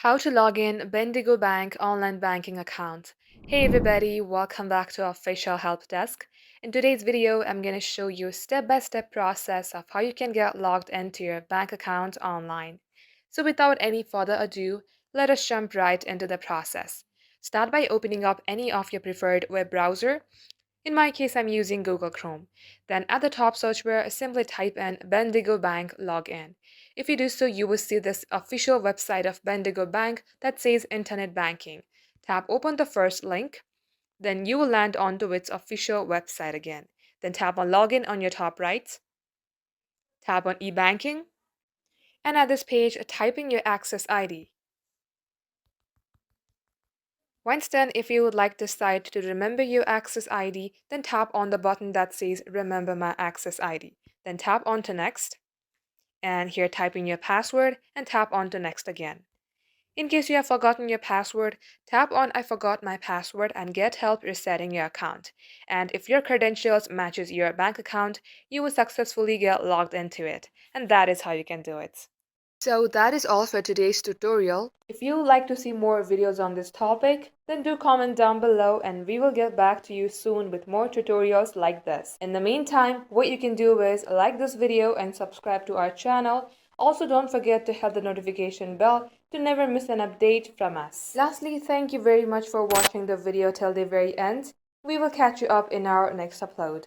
How to log in Bendigo Bank online banking account. Hey everybody, welcome back to our official help desk. In today's video, I'm going to show you a step-by-step process of how you can get logged into your bank account online. So without any further ado, let us jump right into the process. Start by opening up any of your preferred web browser. In my case, I'm using Google Chrome. Then at the top search bar, simply type in Bendigo Bank Login. If you do so, you will see this official website of Bendigo Bank that says Internet Banking. Tap open the first link, then you will land onto its official website again. Then tap on Login on your top right, tap on e-banking, and at this page, type in your access ID. Once done, if you would like the site to remember your access ID, then tap on the button that says Remember My Access ID. Then tap on to Next, and here type in your password and tap on to Next again. In case you have forgotten your password, tap on I forgot my password and get help resetting your account. And if your credentials matches your bank account, you will successfully get logged into it. And that is how you can do it. So that is all for today's tutorial. If you would like to see more videos on this topic, then do comment down below and we will get back to you soon with more tutorials like this. In the meantime, what you can do is like this video and subscribe to our channel. Also, don't forget to hit the notification bell to never miss an update from us. Lastly, thank you very much for watching the video till the very end. We will catch you up in our next upload.